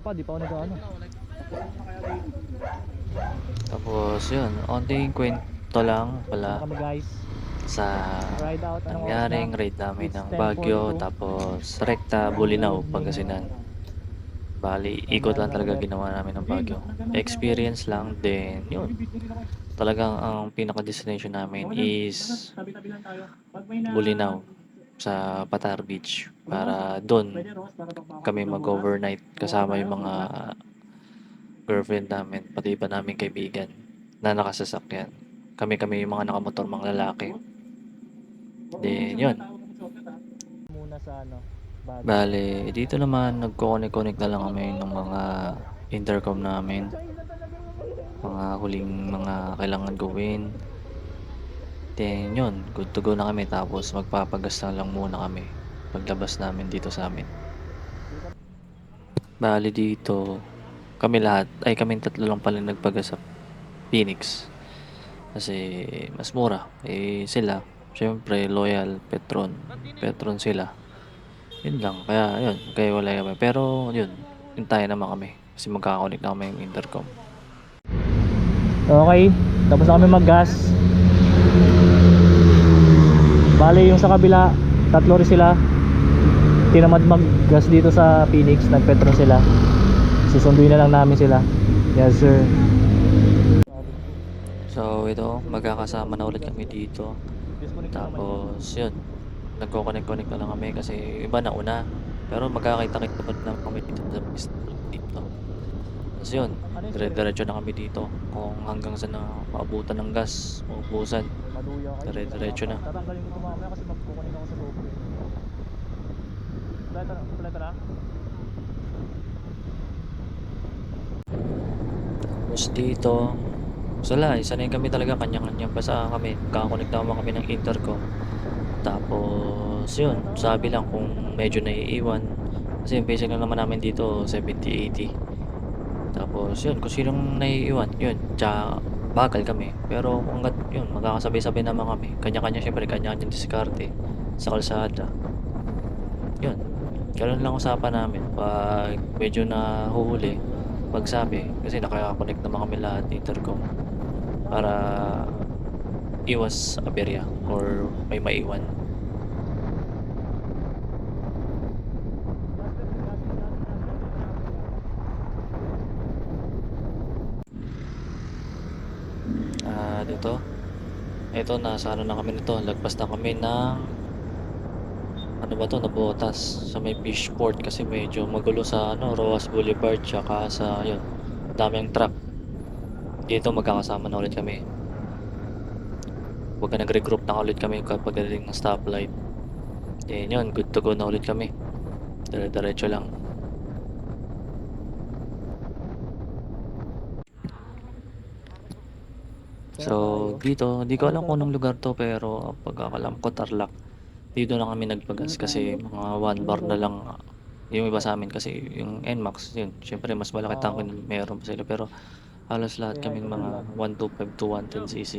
pa, di pa ako nag-ano. Tapos yun, onting kwento lang Saan na pala kami guys? sa Ride out, anong oras na? nangyaring raid namin It's ng Baguio 10:42. tapos Recta, Good Bulinaw, evening. Pangasinan. Bali, ikot Mamaya lang na talaga ulit. ginawa namin ng Baguio. Experience lang din, yun. Talagang ang pinaka-destination namin is Bulinaw sa Patar Beach para doon kami mag-overnight kasama yung mga girlfriend namin, pati iba naming kaibigan na nakasasakyan. Kami-kami yung mga nakamotor, mga lalaki. Then, yun. Muna sa ano, Baguio. Bale, dito naman nagko-connect-connect na lang kami ng mga intercom namin. Mga huling mga kailangan gawin. Then, yun. Good to go na kami. Tapos, magpapagas na lang muna kami paglabas namin dito sa amin. Bale, dito, kami lahat, ay kaming tatlo lang pala nagpagas sa Phoenix. Kasi, mas mura. Eh, sila, syempre, loyal, Petron. Petron sila. Yun lang. Kaya, yun. Kaya wala kami. Pero, yun. Hintayin naman kami. Kasi magkakakunik na kami yung intercom. Okay, tapos na kami mag-gas. Bali yung sa kabila, tatlo rin sila. Tinamad mag-gas dito sa Phoenix, nag-petron sila. Susunduin na lang namin sila. Yes sir. So, ito. Magkakasama na ulit kami dito. Disconnect na naman yun. Tapos, yun. Nagko-connect-connect na lang kami kasi iba na una. Pero magkakita-kita pa rin naman kami dito sa pistol dito. Tapos yun, Ano yung spirit? dire-diretso na kami dito. Kung hanggang saan na maabutan ng gas, maubusan, Maduya kayo. dire-diretso na. Tatanggalin ko ito mamaya kasi magkukunin ako sa GoPro. Kompleto na? Tapos dito, sala, sanay kami talaga, kanya-kanyang basa kami. Kakakonect naman kami ng intercom. Tapos yun, sabi lang kung medyo naiiwan. Kasi yung basic lang naman namin dito, 70-80. Tapos yun, kung sinong naiiwan, yun, tsaka bagal kami. Pero hanggat yun, magkakasabay-sabay naman kami. Kanya-kanya syempre, kanya-kanya diskarte sa kalsada. Yun, ganun lang usapan namin. Pag medyo nahuhuli, magsabi. Kasi naka-connect naman kami lahat intercom. Para iwas aberya or may maiwan. Dito. Ito, nasa ano na kami nito. Lagpas na kami ng ano ba to, Nabotas sa may Fishport kasi medyo magulo sa ano, Roas Boulevard tsaka sa yun, daming truck. Dito magkakasama na ulit kami. Huwag nag-regroup na ulit kami kapag dating ng stoplight. Then yun, good to go na ulit kami. Dire-diretso lang. So, dito, hindi ko alam kung anong lugar to pero pagkakalam ko Tarlac. Dito na kami nagpagas kasi mga 1 bar na lang yung iba sa amin kasi yung NMAX yun. Syempre mas malaki tanke na meron pa sila pero halos lahat kaming mga 125 to 110cc.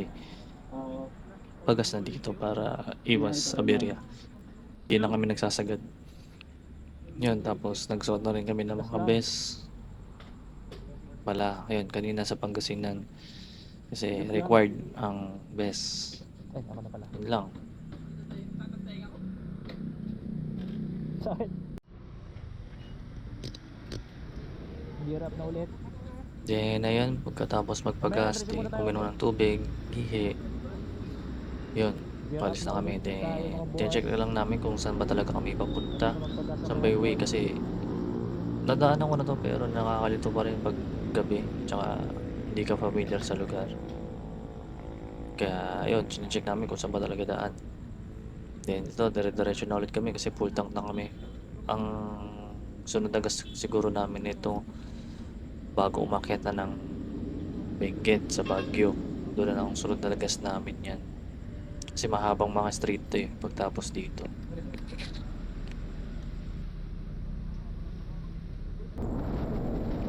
Pagas na dito para iwas aberya. Hindi na kami nagsasagad. Yun, tapos nagsuot na rin kami ng mga vest. Pala, ayun, kanina sa Pangasinan. Kasi required ang vest. Ay, ako na pala. Yun lang. Sakit. Hirap na ulit. Then, ayun, pagkatapos magpagas, di uminom ng tubig, gihi. Yun, palis na kami. Then, check na lang namin kung saan ba talaga kami papunta. Saan ba yung way kasi nadaanan ko na to pero nakakalito pa rin pag gabi. Tsaka hindi ka familiar sa lugar. Kaya, yun, chinecheck namin kung saan ba talaga daan. Then, ito, dire-diretso na ulit kami kasi full tank na kami. Ang sunod na gas siguro namin ito bago umakyat na ng Benguet sa Baguio. Doon na ang sunod na gas namin yan. Kasi mahabang mga street to eh, pagtapos dito.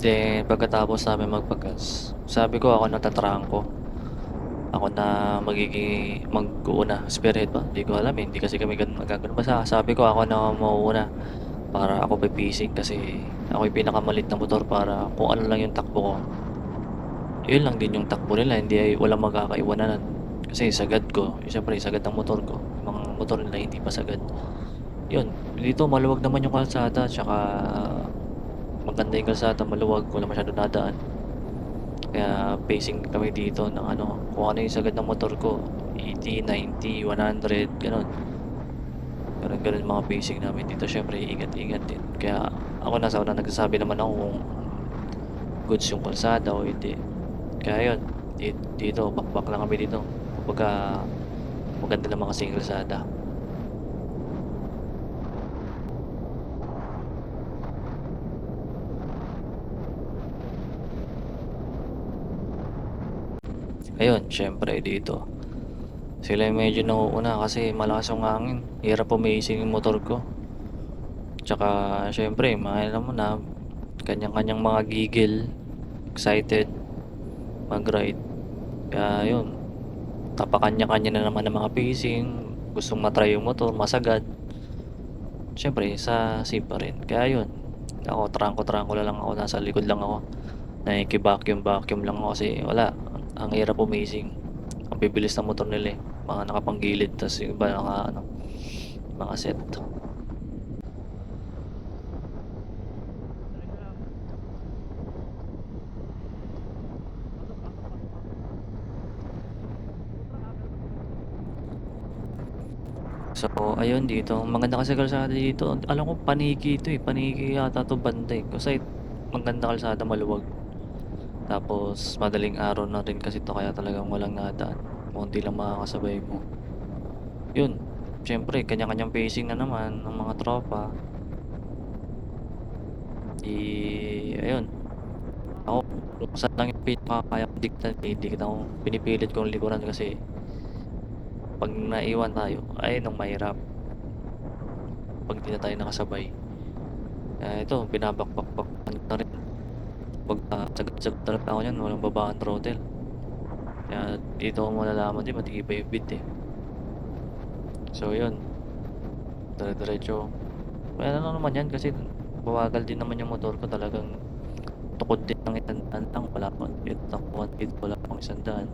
Then, pagkatapos namin magpagas, sabi ko ako natatrangko. Ako na magiging mag-uuna. Spearhead ba? Hindi ko alam eh. Hindi kasi kami ganun magagano. Basta sabi ko ako na mauuna. para ako pipicing kasi ako yung pinakamalit na motor para kung ano lang yung takbo ko, yun lang din yung takbo nila, hindi ay walang magkakaiwanan. Kasi sagad ko, siyempre sagad ang motor ko, yung mga motor nila hindi pa sagad. Yun, dito maluwag naman yung kalsada, tsaka maganda yung kalsada, maluwag, wala masyadong dadaan. Kaya pacing kami dito ng ano, kung ano yung sagad ng motor ko, 80, 90, 100, ganun. Ganun mga pacing namin dito. Syempre, ingat-ingat din. Kaya ako nasa una nagsasabi naman ako kung goods yung kalsada o hindi. Kaya yun, dito, bakbak lang kami dito. Kumbaga, maganda naman kasi yung kalsada. Ayun, syempre dito. Sila yung medyo nauuna kasi malakas yung hangin. Hirap pumacing yung motor ko. Tsaka, syempre, alam mo na, kanya-kanyang mga gigil, excited, mag-ride. Kaya yun, tapakanya-kanya na naman ng mga pacing, gustong matry yung motor, masagad. Siyempre, sa safe pa rin. Kaya yun, ako trangko-trangko na lang ako, nasa likod lang ako. Nakiki-vacuum lang ako kasi wala, ang hirap pumacing. Ang bibilis ng motor nila eh. Mga nakapanggilid, tas yung iba mga set. So, ayun dito. Maganda kasi kalsada dito. Alam ko paniki ito eh. Paniki yata ito banda eh. Kasi maganda kalsada, maluwag. Tapos madaling araw na rin kasi ito kaya talagang walang nadaan. Konti lang makakasabay mo. Yun. Siyempre, kanya-kanyang pacing na naman ng mga tropa. Ayun. Ako, kung saan lang yung pinakakaya kong diktan, hindi kita ko pinipilit kong likuran kasi pag naiwan tayo, ay nung mahirap. Pag di na tayo nakasabay. Kaya ito, binabakbakbak na rin. Pag sagad-sagad talaga ako yan, walang babaan throttle. Kaya dito ko malalaman din, matibay yung beat eh. So yun, dire-diretso. Kaya ano naman yan kasi bawagal din naman yung motor ko, talagang tukod din ng 100 lang, wala pa. Ito ako 1 wala pang 100.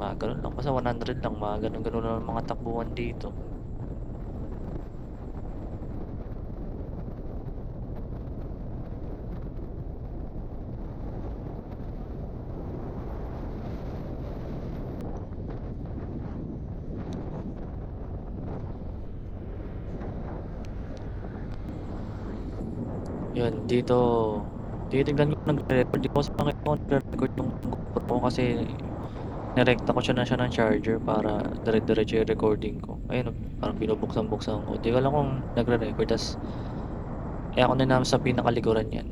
Mga ganun lang, basta 100 lang, mga ganun-ganun lang mga takbuhan dito. Yun, dito titignan ko nagre-record. Di ko kasi makita kung nagre-record yung GoPro ko kasi nirekta ko siya ng charger para dire-diretso yung recording ko. Ayun, parang binubuksan-buksan ko. Di ko alam kung nagre-record. Tas, ako na naman sa pinakalikuran yan.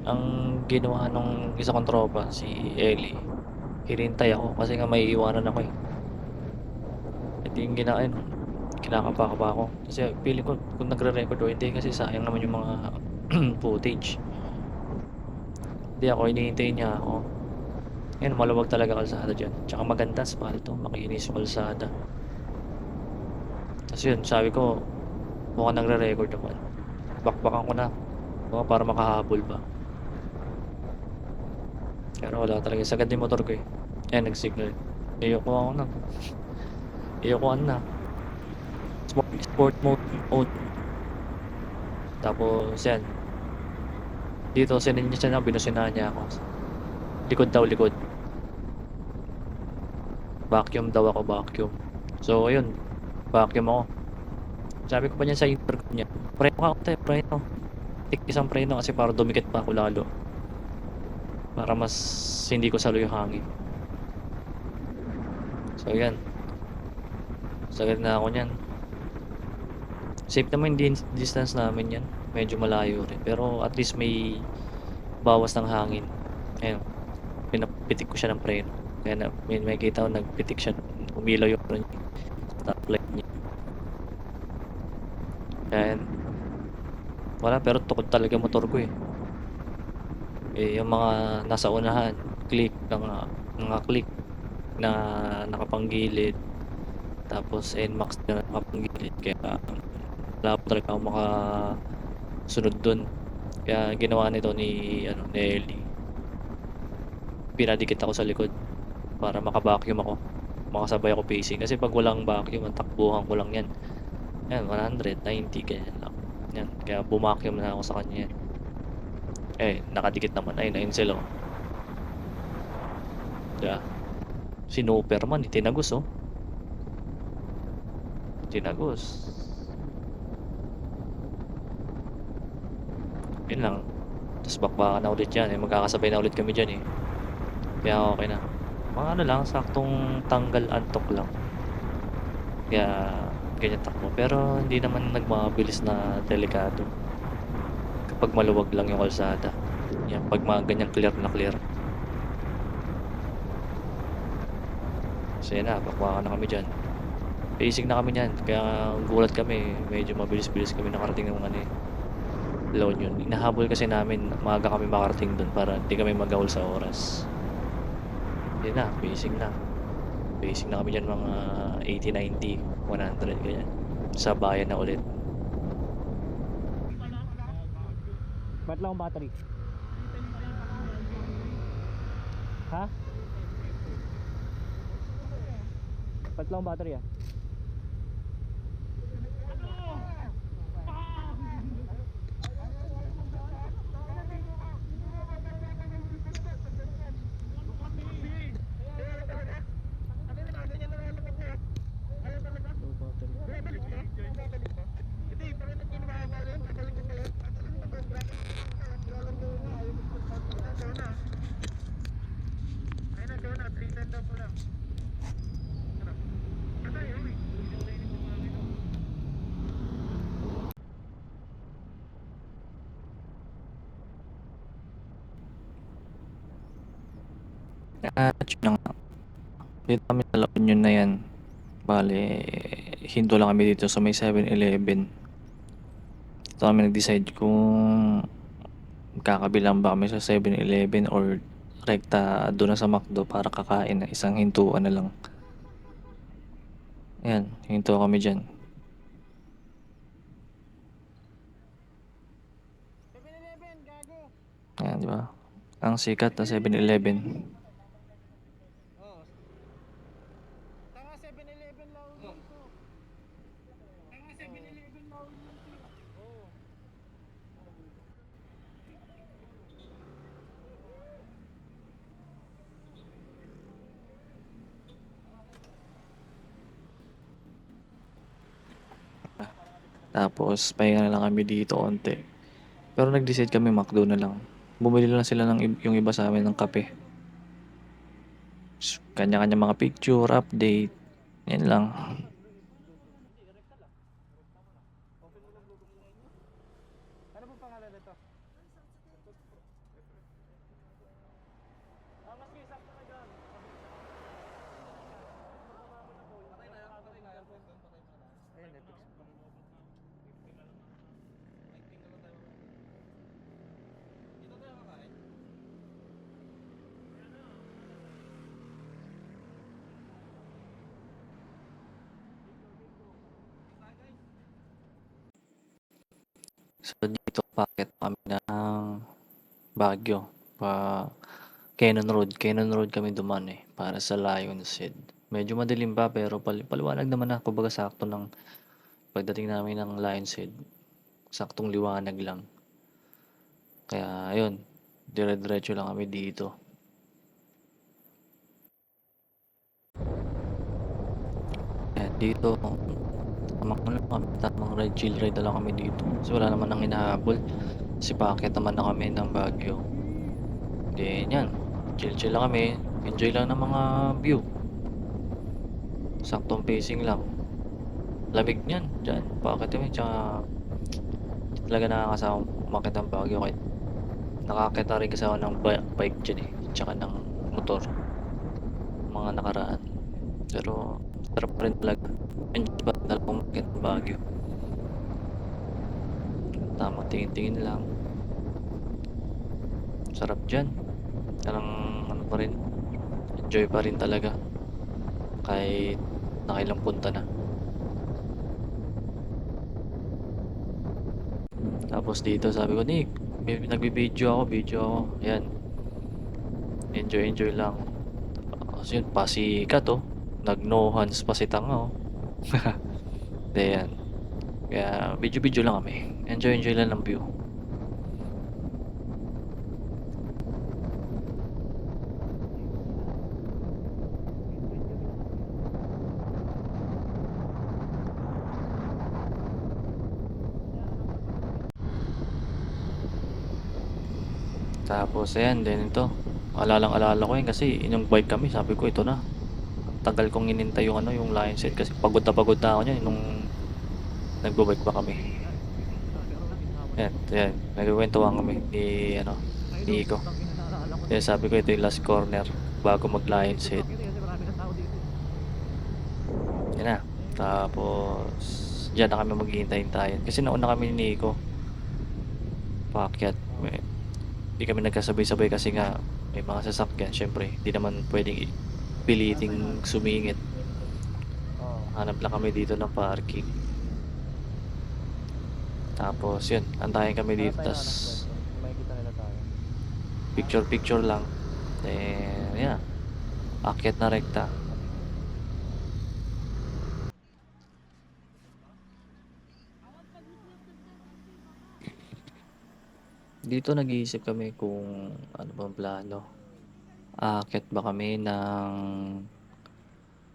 Ang ginawa nung isa kong tropa, si Ellie, hinintay ako kasi nga may iwanan ako eh. Ito yung ginain, kinakapa pa ako. Kasi feeling ko kung nagre-record o hindi kasi sayang naman yung mga footage. Hindi ako, hinihintay niya ako. Ayun, maluwag talaga kalsada dyan. Tsaka maganda asfalto, makinis yung kalsada. Tapos yun, sabi ko, mukhang nagre-record naman. Bakbakan ko na. Para makahabol ba. Pero wala talaga. Sagad yung motor ko eh. Ayan, nag-signal. Iyoko ako na. Iyoko na. Sport mode. Tapos yan. Dito, sininyasan niya, binusinahan niya ako. Likod daw, likod. Vacuum daw ako, vacuum. So, ayun. Vacuum ako. Sabi ko pa niya sa intercom niya, preno ka ako tayo, preno. Tik isang preno kasi para dumikit pa ako lalo. Para mas hindi ko salo yung hangin. So, yan. Sagad na ako niyan. Safe naman yung distance namin yan. Medyo malayo rin. Pero at least may bawas ng hangin. Ayun. Pinapitik ko siya ng preno. Kaya may kita ko nagpitik siya. Umilaw yung stoplight niya. Kaya wala, pero tukod talaga motor ko eh. Yung mga nasa unahan, click mga click na nakapanggilid. Tapos NMAX na nakapanggilid. Kaya wala pa talaga akong makasunod dun. Kaya ginawa nito ni Ellie, pinadikit ako sa likod para maka-vacuum ako, makasabay ako pacing. Kasi 'pag walang vacuum ang takbuhan ko lang 'yan, 100, 90 ganyan lang, 'yan. Kaya bumacuum na ako sa kanya, nakadikit naman, ayun sila, 'di ba? Sinooper man, tinagos, tinagos. Yun lang, ta's bakbakan na ulit 'yan, magkakasabay na ulit kami diyan, kaya okey na. Mga ano lang, saktong tanggal antok lang, kaya ganyan takbo. Pero hindi naman nagmamabilis na delikado kapag maluwag lang yung kalsada, 'yan 'pag mga ganyang clear na clear. So 'yan na, bakbakan na kami diyan. Pacing na kami niyan, kaya gulat kami, medyo mabilis-bilis kami nakarating ng La Union. Hinahabol kasi namin maaga kami makarating dun para hindi kami magahol sa oras. 'Yun na, pacing na. Pacing na kami diyan mga 80, 90, 100 ganyan. Sa bayan na ulit. Ba't lang ang battery? Ha? Ba't lang ang battery Yun na nga. Dito kami sa La Union na 'yan. Bale, hinto lang kami dito sa may 7-Eleven. Dito kami nag-decide kung magkakabilang ba kami sa 7-Eleven or rekta doon na sa McDo para kakain na isang hintuan na lang. Ayan, hinto kami diyan. Ayan, di ba? Ang sikat na 7-Eleven. Tapos pahinga na lang kami dito onti. Pero nag-decide kami McDo na lang. Bumili lang sila yung iba sa amin ng kape. Kanya-kanya mga picture, update. Yan lang. So dito paakyat kami ng Baguio. Cannon Road kami dumaan para sa Lion's Head. Medyo madilim pa pero paliwanag naman na. Kumbaga sakto lang pagdating namin ng Lion's Head. Saktong liwanag lang. Kaya ayun, dire-diretso lang kami dito. Ayan, dito tamang ride, chill ride na lang kami dito. Kasi wala naman nang hinahabol. Kasi paakyat naman na kami ng Baguio. Then yan, chill lang kami. Enjoy lang ng mga view. Saktong pacing lang. Lamig niyan, dyan. Paakyat kami, tsaka talaga nakakasama umakyat ng Baguio kahit nakakita rin kasi ako ng bike dyan tsaka ng motor mga nakaraan. Pero sarap rin talaga. Enjoy pa talaga umakyat ng Baguio. Tamang tingin-tingin lang. Sarap dyan. Parang ano pa rin, enjoy pa rin talaga kahit nakailang punta na. Tapos dito sabi ko, Nick, nagbi-video ako, video ako. Yan, enjoy, enjoy lang. Tapos yun, pasikat oh. Nag-no hands pa si tanga oh. Hindi yan. Kaya video-video lang kami. Enjoy, enjoy lang ng view. Tapos ayan, din ito. Alalang-alala ko yun kasi yung bike kami, sabi ko ito na. Tagal kong inintay yung yung line set kasi pagod na ako niyan nung nagbo-bike pa kami. Ayan, ayan. Nagkukwentuhan kami ni Iko. Kaya sabi ko ito yung last corner bago mag-line set. Yan na. Tapos diyan na kami maghihintay-hintayan kasi nauna kami ni Iko. Paakyat. Hindi kami nagkasabay-sabay kasi nga may mga sasakyan. Syempre, hindi naman pwedeng piliting sumingit. Hanap lang kami dito ng parking. Tapos yun, antayin kami dito. Tas picture lang. Then, yeah. Akyat na rekta. Dito nag-iisip kami kung ano bang plano. Aakyat ba kami ng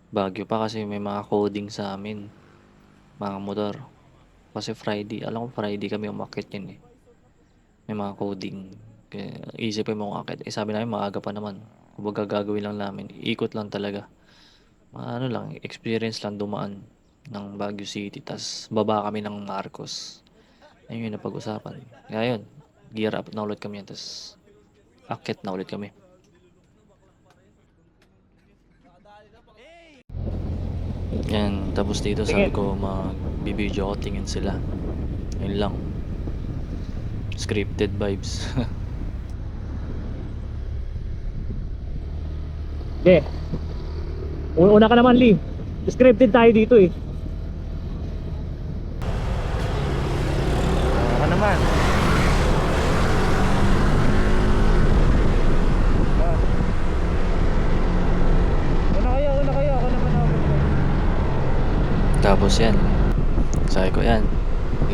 Baguio pa kasi may mga coding sa amin. Mga motor. Kasi Friday, alam ko Friday kami umakyat yun eh. May mga coding. Kaya isipin mo kung akit. Sabi namin maaga pa naman. Kumbaga gagawin lang namin. Ikot lang talaga. Ano lang, experience lang dumaan ng Baguio City. Tas baba kami ng Marcos. Ayun yung napag-usapan. Kaya yun, gear up na ulit kami yan. Tas akit na ulit kami. Yan, tapos dito sabi ko mag-video ko, tingin sila. Yun lang. Scripted vibes. Hindi. Una ka naman, Lee. Scripted tayo dito eh. Ako naman. Una kayo, ako naman ako. Tapos yan, sabi ko yan,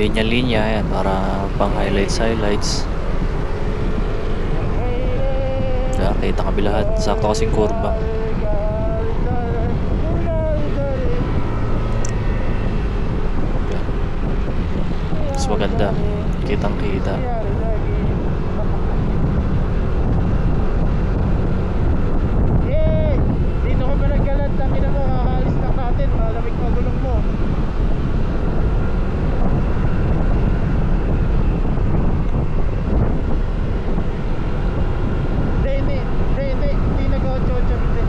linya-linya yan para pang highlights. Kaya kita kami lahat, sakto kasing kurba. Mas maganda, kitang kita. Dito ka ba nagkalat? Tangin na mo, kakaalis na natin. Malamig magulong mo. Hindi nag-8-8, hindi.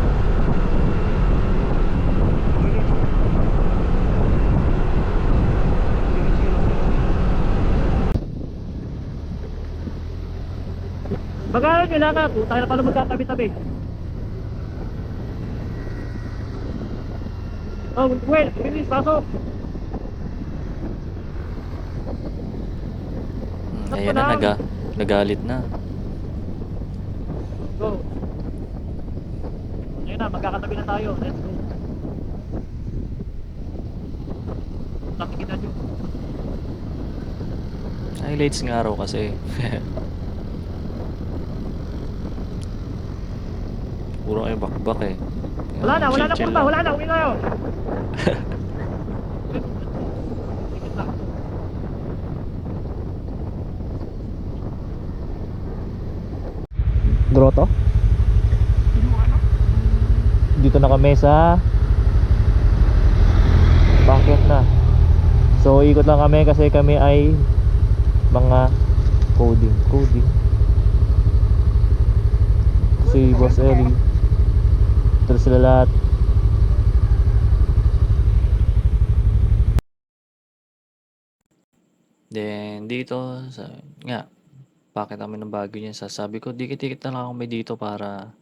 Magkano nyo lang ka? Tayo na pala magkatabi-tabi. Oh, wait, bilis, pasok. Ayan na, nagalit na. Go. Ayun na, magkakatabi na tayo. Let's go. Nakikita nyo. Highlights nga raw kasi. Puro kayo bakbak eh. Wala na Chill-chill kurba, lang. wala na, uwi tayo. Grotto? Dito na kami sa Bakit na. So ikot lang kami kasi kami ay mga coding. Si Boss Eli. Terus sila lahat. Then dito bakit kami ng Baguio niyan, sabi ko dikit-dikit na lang kami dito para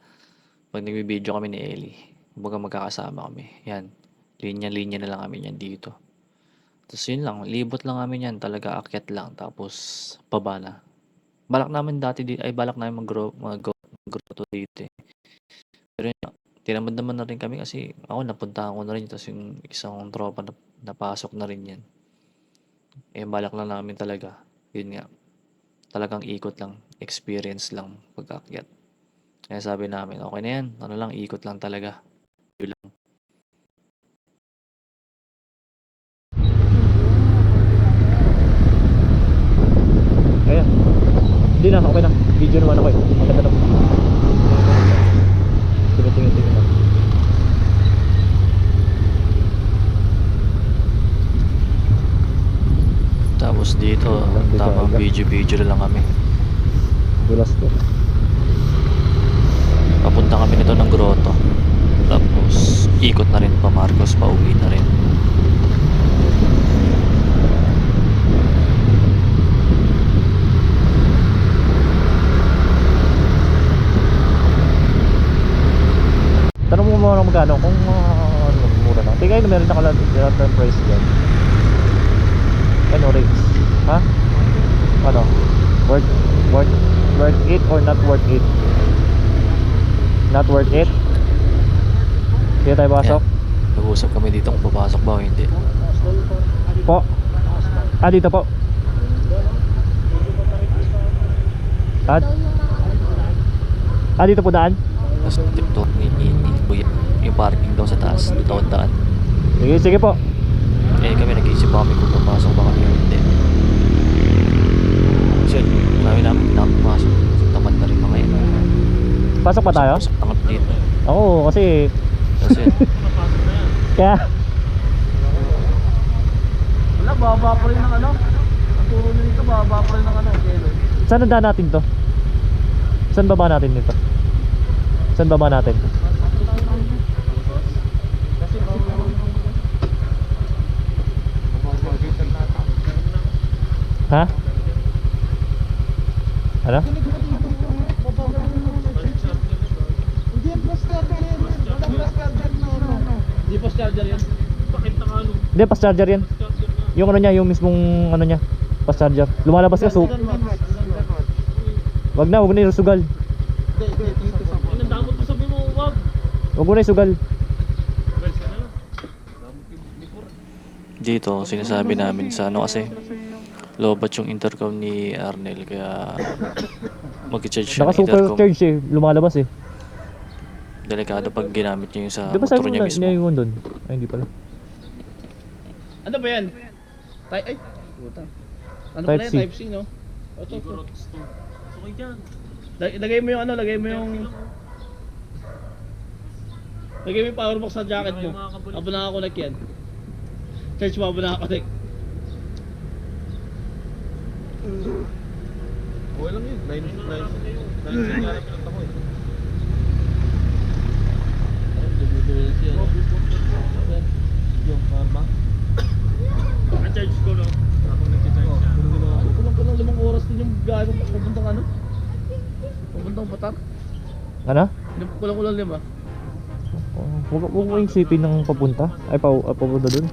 pag nagbi-video kami ni Ellie, kumbaga magkakasama kami. Yan, linya-linya na lang kami yan dito. Tapos yun lang, libot lang namin yan talaga akyat lang tapos baba na. Balak namin mag-grotto dito eh. Pero yun nga, tinamad naman na rin kami kasi ako napuntahan ko na rin tapos yung isang tropa na napasok na rin yan. Eh balak lang namin talaga, yun nga, talagang ikot lang, experience lang pag-akyat. Kaya sabi namin, okay na yan, ano lang, ikot lang talaga. Yun lang. Ayan. Hindi na, okay na. Video naman ako eh. Maganda na. Tingin na. Tapos dito, tamang video na lang kami. Dulas to. Papunta kami nito ng grotto. Tapos ikot na rin pa Marcos, pauwi na rin. Tanong mo muna magkano kung mura lang. Tingay na meron na lang price dyan. Ano rates? Ha? Ano? Worth it or not worth it? Not worth it? Sige tayo pasok. Ayan. Nag-uusap kami dito kung papasok ba o hindi. Po. Dito po. Dito po daan? Tapos dito yung parking daw sa taas, dito ang daan. Sige po. Eh kami nag-iisip pa kami kung papasok ba kami o hindi. Kasi sabi namin hindi namin papasok. Tamad na rin mga yun. Pasok pa tayo? Tamad dito. Oo, kasi Kasi kaya Wala, baba pa rin ng ano. Ang turo nyo dito, baba pa rin ng ano. Kelo. saan ang daan natin to? Saan baba natin dito? Saan baba natin? Ha? Ano? Hindi yung plus charger yan. Wala plus charger na ano. Hindi plus charger yan. Bakit na ano? Hindi, fast charger yan. Yung ano niya, yung mismong ano niya, fast charger. Lumalabas ka, so wag na yung sugal. Ang damot mo sabi mo, wag. Wag mo na yung sugal. dito sinasabi namin sa ano kasi lobat yung intercom ni Arnel kaya mag-charge siya Naka ng intercom. supercharge eh, lumalabas eh. Delikado pag ginamit niya yung sa Di ba sabi motor mo niya na mismo. niya doon? Ay, hindi pala. Ano ba yan? Ay, puta. Ano Type pala yan? C. Type C, no? Lagay mo yung ano, lagay mo yung power box sa jacket mo. Abo nakakonect yan. Search mo, abo nakakonect. Okay lang yun. 9 charge ko no? Ako nag-charge siya. Kulang 5 oras din yung biyahe mo papuntang ano? Papuntang Batak. Ano? Kulang 5. Huwag mo isipin ng papunta. Ay, papunta doon.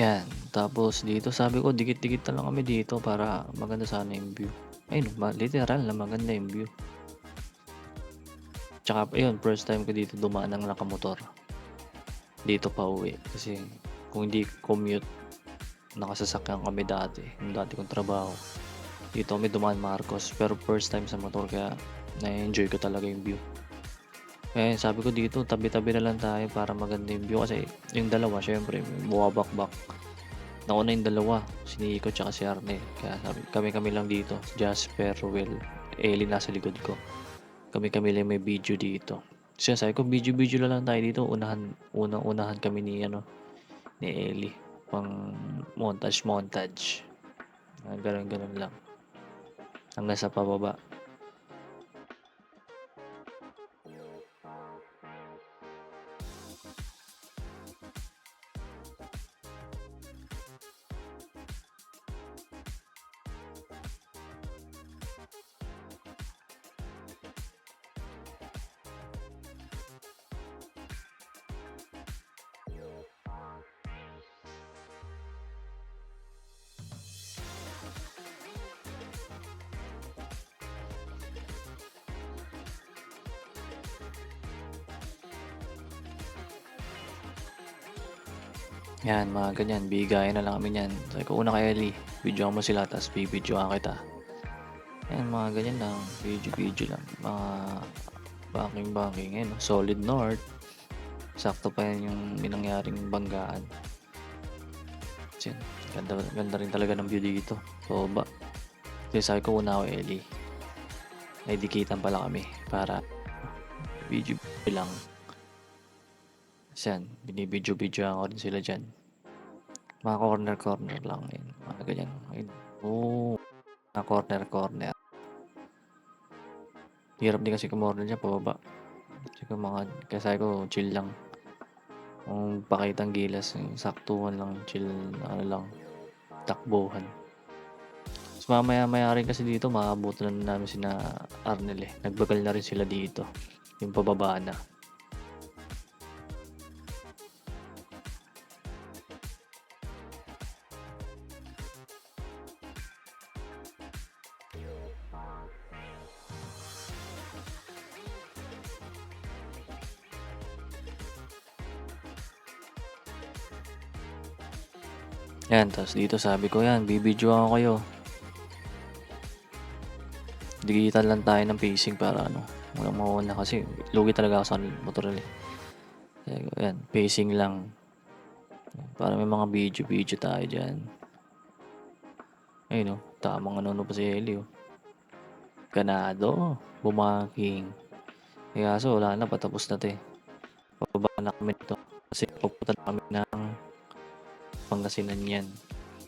Yan, tapos dito sabi ko dikit-dikit na lang kami dito para maganda sana yung view. Ayun, literal na maganda yung view. Tsaka ayun, first time ko dito dumaan ng nakamotor. Dito pauwi kasi kung hindi commute, nakasasakyan kami dati, yung dati kong trabaho. Dito kami dumaan Marcos, pero first time sa motor kaya na-enjoy ko talaga yung view. Kaya sabi ko dito, tabi-tabi na lang tayo para maganda yung view kasi yung dalawa syempre bumabakbak. Nauna yung dalawa, si Nico tsaka si Arne. Kaya sabi, kami lang dito, Jasper, Ruel, Ellie nasa likod ko. Kami lang may video dito. Siya sabi ko, video na lang tayo dito. Unahan kami ni Ellie. Pang montage. Ganun lang. Hanggang sa pababa. Yan, mga ganyan. Bigayan na lang kami yan. Sabi ko, una kay Ellie. Video mo sila, tapos bibidyoan kita. Yan, mga ganyan lang. Video lang. Mga backing. Yan, solid north. Sakto pa yan yung minangyaring banggaan. Yan, ganda rin talaga ng view dito. So, kasi sabi ko, una ko Ellie. Ay, dikitan pala kami para video lang. Yan, binibidyo-videoan ko rin sila dyan. Mga corner lang yun. Mga ganyan. Ayun. Mga corner. Hirap din kasi kumorner dyan, pababa. Kasi sabi ko, chill lang. Kung pakitang gilas, saktuhan lang, chill, takbuhan. Tapos mamaya rin kasi dito, maabutan na namin sina Arnel eh. Nagbagal na rin sila dito. Yung pababa na. Yan, tapos dito sabi ko yan, bibidyoan ko kayo. Digital lang tayo ng pacing para walang mauna kasi lugi talaga ako sa motor eh. Yan, pacing lang. Para may mga video tayo dyan. Ayun tamang pa si Ellie Ganado, bumaking. Kaya so wala na, patapos na to eh. Pababa na kami dito kasi pupunta na kami ng Pangasinan yan.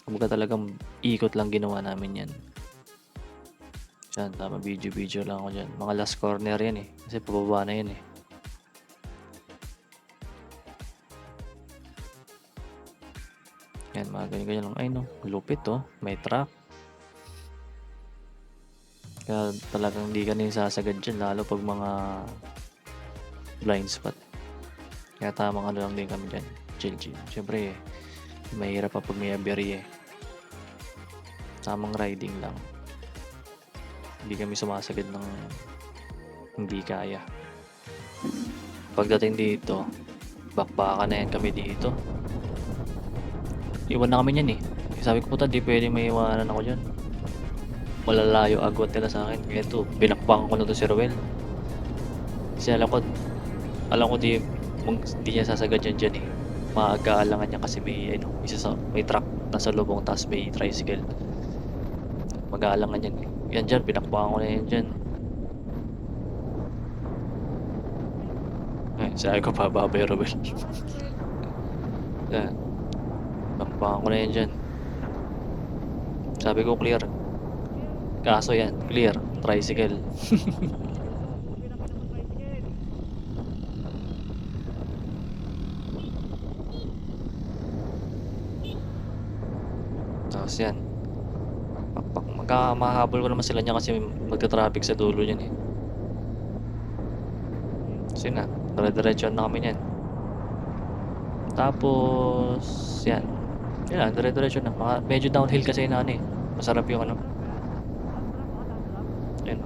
Kumbaga talagang ikot lang ginawa namin yan. Yan, tama, video lang ako dyan. Mga last corner yan eh. Kasi pababa na yan eh. Yan, mga ganyan lang. Ay lupit may truck. Kaya talagang di ka na sasagad dyan, lalo pag mga blind spot. Kaya tamang lang din kami dyan. Chill. Siyempre mahirap pa pag may aberya eh. Tamang riding lang. Hindi kami sumasagad ng hindi kaya. Pagdating dito, bakbakan na yan kami dito. Iwan na kami yan eh. Sabi ko puta, di pwede may iwanan ako dyan. Malalayo agwat nila sa akin. Kaya ito, binakbakan ko na to si Ruel. Kasi alam ko di niya sasagad dyan eh. Maagaalangan niya kasi may may truck nasa lubong tapos may tricycle. Mag-aalangan yan. Yan dyan, pinakbakan ko na yan dyan. Ay, sabi ko pababa yung Ruel. Yan. Pinakbakan ko na yan dyan. Sabi ko clear. Kaso yan, clear. Tricycle. Tapos yan. Mahabol ko naman sila niya kasi magka-traffic sa dulo niyan eh. So yun na, dire-diretso na kami niyan. Tapos yan, Yun lang, dire-diretso na. Medyo downhill kasi na ano eh. Masarap yung ano. Ayun.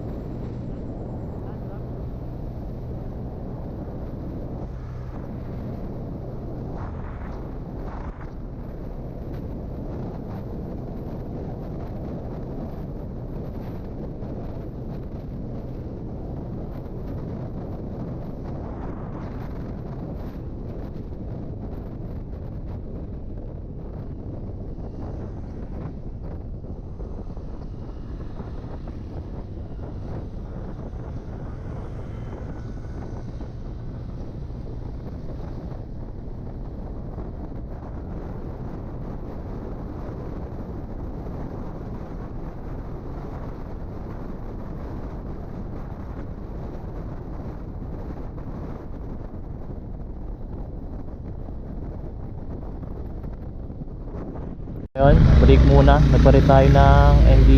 Ngayon, break muna. Nagpalit tayo ng ND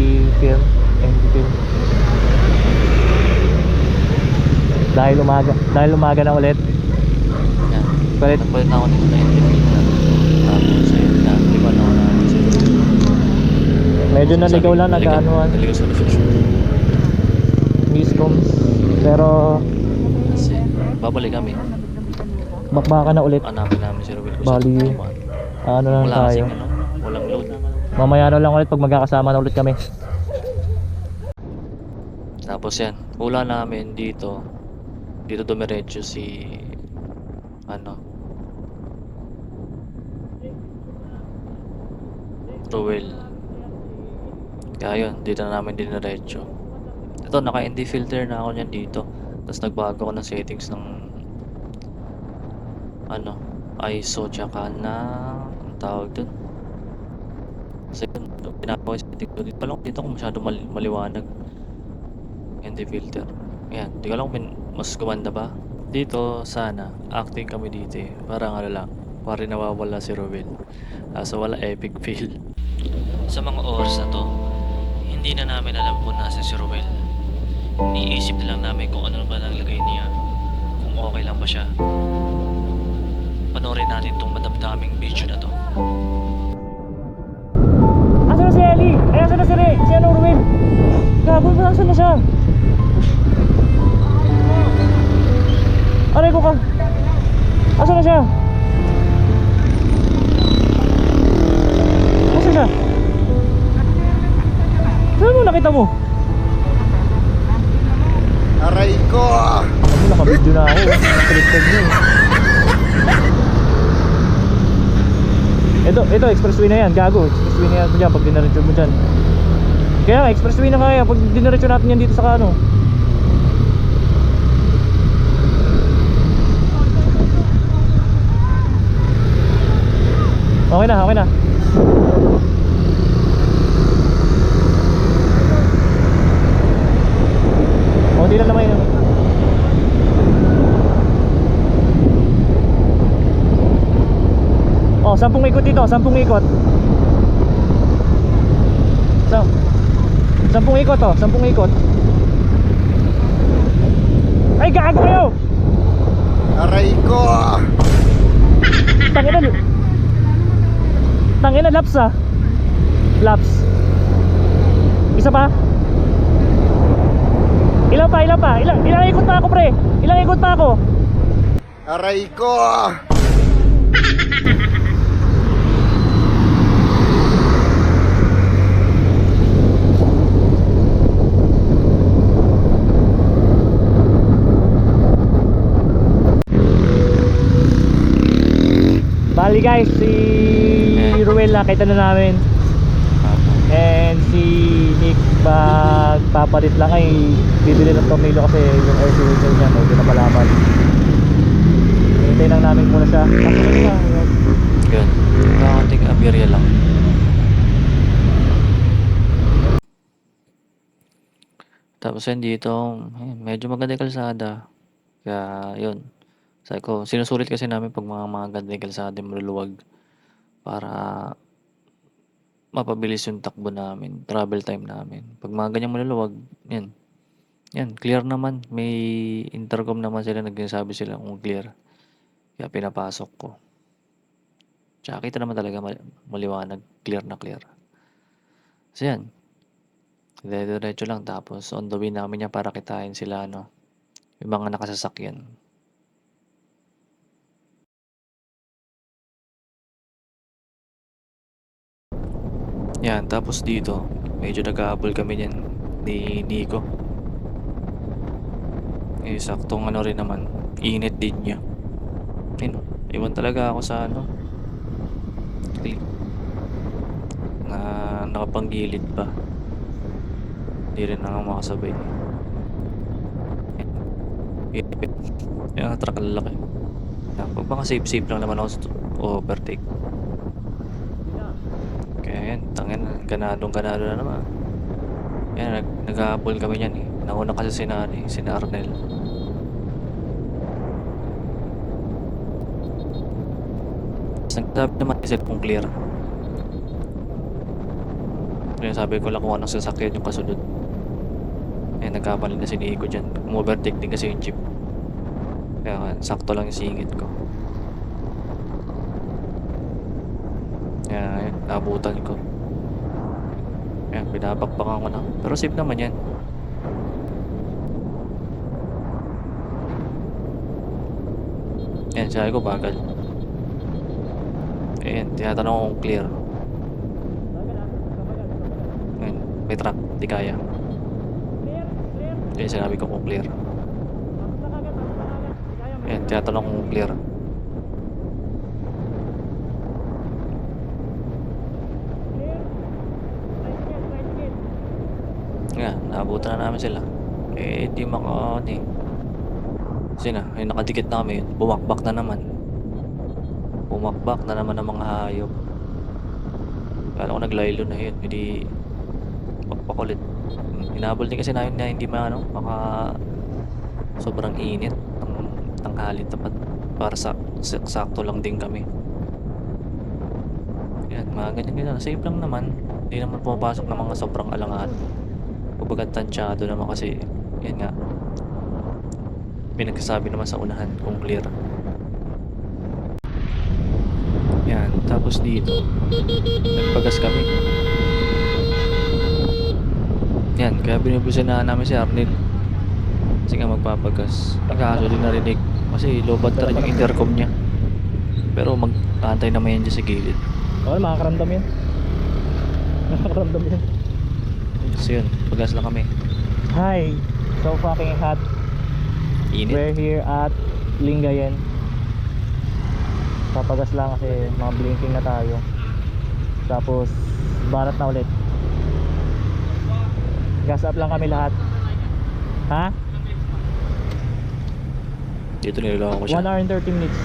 film. ND film. Dahil umaga na ulit. Yan. Palit. Nagpalit na ako nito na indicator. Tapos ayun na. Di ba na ako na Medyo naligaw lang nag-anuan. Naligaw sa reflection. Miscoms. Pero Kasi babalik kami. bakbaka na ulit. Hanapin namin si Ruel. Bali, ano lang Wala tayo. kasing ano. Walang load. Mamaya na lang ulit pag magkakasama na ulit kami. Tapos yan. Hula namin dito. Dito dumiretso si ano Ruel. Kaya yun, dito na namin diniretso. Ito, naka-ND filter na ako niyan dito. Tapos nagbago ko ng settings ng ano, ISO tsaka na ang tawag dun. Kasi yun, pinagawa yung setting ko. Dito ko masyado maliwanag. ND filter. Ayan, di ko alam kung mas gumanda ba. Dito, sana, acting kami dito eh. Parang ano lang, parang nawawala si Ruel. So wala epic fail. Sa mga oras na to, hindi na namin alam kung nasa si Ruel. Iniisip na lang namin kung ano ba naglagay niya. Kung okay lang ba siya. Panoorin natin tong madamdaming video na to. Asan na si Ellie? Ay, asan na si ano, Ruel? Gabon mo, asan na siya? Aray ko ka. Asan na siya? Asan siya? Saan mo nakita mo? Aray ko! Ano, nakabidyo na ako. Scripted niya eh. Ito, expressway na yan, gago. Expressway na yan mo dyan, pag dinaretso mo dyan. Kaya nga, expressway na kaya, pag dinaretso natin yan dito sa ano. Okay na, okay na. Hindi lang naman yun. Oh, 10 ikot dito, 10 ikot. 10 ikot oh, 10 ikot. Ay, gago kayo! Aray ko! Tangina, laps ah. Laps. Isa pa? Ilan pa? Ilang ikot pa ako, pre? Ilang ikot pa ako? Aray ko! Bali guys, si Ruel nakita na namin. And si Nick magpapalit lang ay bibili ng tornilyo kasi yung air cylinder niya medyo napalaman. Hintayin lang namin muna siya. Yun. Kakating aberya lang. Tapos yan dito, medyo maganda yung kalsada. Kaya yun. Sabi ko, sinusulit kasi namin pag mga ganda yung kalsada maluluwag para mapabilis yung takbo namin, travel time namin. Pag mga ganyang maluluwag, yan. Yan, clear naman. May intercom naman sila, nagsasabi sila kung clear. Kaya pinapasok ko. Tsaka kita naman talaga maliwanag, clear na clear. So yan, dire-diretso lang tapos on the way namin yan para kitain sila ano, yung mga nakasasakyan. Yan, tapos dito, medyo nag-aabol kami niyan ni Nico. Eh, saktong ano rin naman, init din niya. Ayun, iwan talaga ako sa ano, na nakapanggilid pa. Hindi rin ako makasabay. Yan, truck ang lalaki. Pag baka safe lang naman ako sa overtake. Kaya yan, tangin, ganado na naman. Yan, nag-aabol kami niyan eh. Nauna kasi si Arnel. Nagsabi naman kasi kung clear. Kaya sabi ko lang kung anong sasakyan yung kasunod. Eh, nagkapalit na si Nico dyan. Umovertake din kasi yung jeep. Kaya sakto lang yung singit ko. Kaya naabutan ko. Kaya binabakbakan ko na. Pero safe naman yan. Yan, sabi ko bagal. Ayan, tinatanong ko kung clear. Ayan, may truck, di kaya. Ayan, sinabi ko kung clear. Ayan, tinatanong ko kung clear. Ayan, naabutan na namin sila. Eh, di maka, ano eh. Kasi na, yung nakadikit namin, bumakbak na naman. Bumakbak na naman ng mga hayop. Kala ko naglaylo na yun, hindi pakpakulit. Hinabol din kasi namin na hindi maka sobrang init ng tanghali tapat para sakto lang din kami. Yan, mga ganyan. Safe lang naman. Hindi naman pumapasok ng mga sobrang alangan. Kumbaga tansyado naman kasi, yan nga. Pinagsasabi naman sa unahan kung clear. Yan, tapos dito nagpagas kami. Yan, kaya binubusin na namin si Arnel kasi nga magpapagas. Kaso din narinig kasi low-band na rin yung intercom niya, pero mag-aantay naman yan dyan sa gilid. Okay, makakaramdam yan. Makakaramdam yan. So yun, pagas lang kami. Hi, so fucking hot. Init. We're here at Lingayen. Papagas lang kasi mga blinking na tayo. Tapos barat na ulit. Gas up lang kami lahat. Ha? Dito niloloko ko siya. 1 hour and 30 minutes.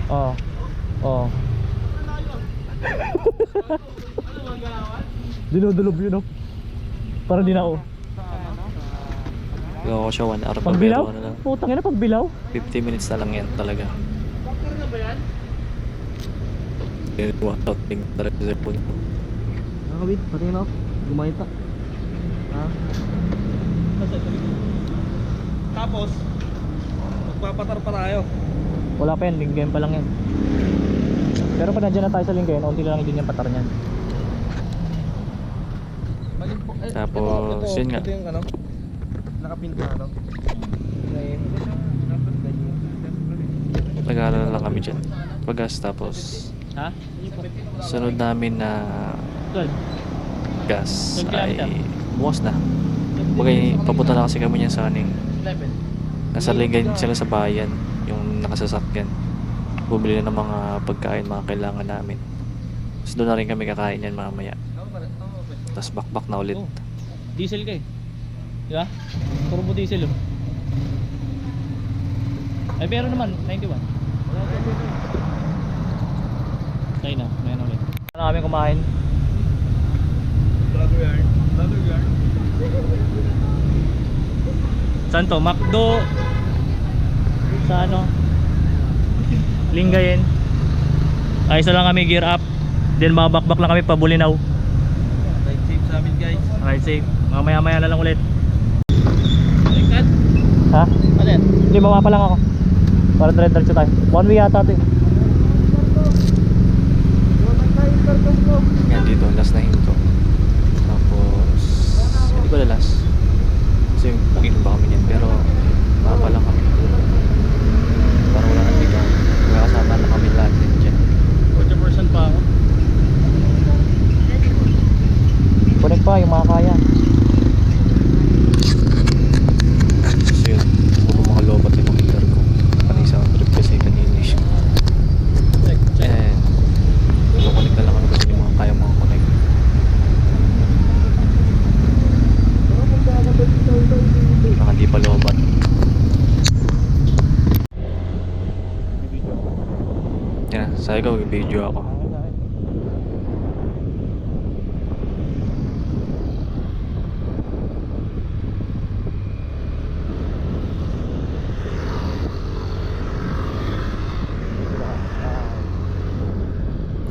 Oo. Oo. Dinudulob yun, oh. Parang di na, oh. Niloloko ko siya 1 hour. Pagbilaw? Ano lang, Putang ina, pagbilaw? 50 minutes na lang yan talaga. Ting talaga sa phone. Nakakawit, pati na ako. Gumahit pa. Ha? Tapos, magpapatar pa tayo. Wala pa yan, Lingayen pa lang yan. Pero pag nandiyan na tayo sa Lingayen, unti na lang din yung patar niyan. Tapos, yun nga. Ito yung ano, nakapinta ano. Nag-aalala lang kami dyan. Pagas tapos Ha? sunod namin na 12. gas 12 ay kilometer. buwas na. Bagay, papunta na kasi kami niyan sa aning 11. nasa Lingayen sila sa bayan, yung nakasasakyan. Bumili na ng mga pagkain, mga kailangan namin. Tapos doon na rin kami kakain yan mamaya. Tapos bakbak na ulit. Oh, diesel ka eh. Di ba? Turbo diesel, oh. Ay, pero naman, 91. Tayo na, may ano ulit. Ano kami kumain? Brother yarn. Saan to? McDo. Sa ano? Lingayen. Ay, isa lang kami gear up. Then babakbak lang kami pa Bulinaw. Ride safe sa amin guys. Alright, safe. Mamaya-maya na lang ulit. Ikat? Ha? Ano yan? Hindi, baba pa lang ako. Para dire-diretso tayo. One way yata ito eh. Yan dito, last na hinto. Tapos, hindi ko lalas. Kasi inom ba kami niyan, pero mapa lang kami. Parang wala nang bigaw. Kaya kasama na kami lahat din dyan. 40% pa ako. Connect pa yung mga kaya. So yun, puro mga lobat yung mga heater ko. Panay sa trip kasi kanina siya. And, connect na lang ano kasi yung mga kaya mga connect. Baka di pa lobat. Yan, sabi ko, video ako.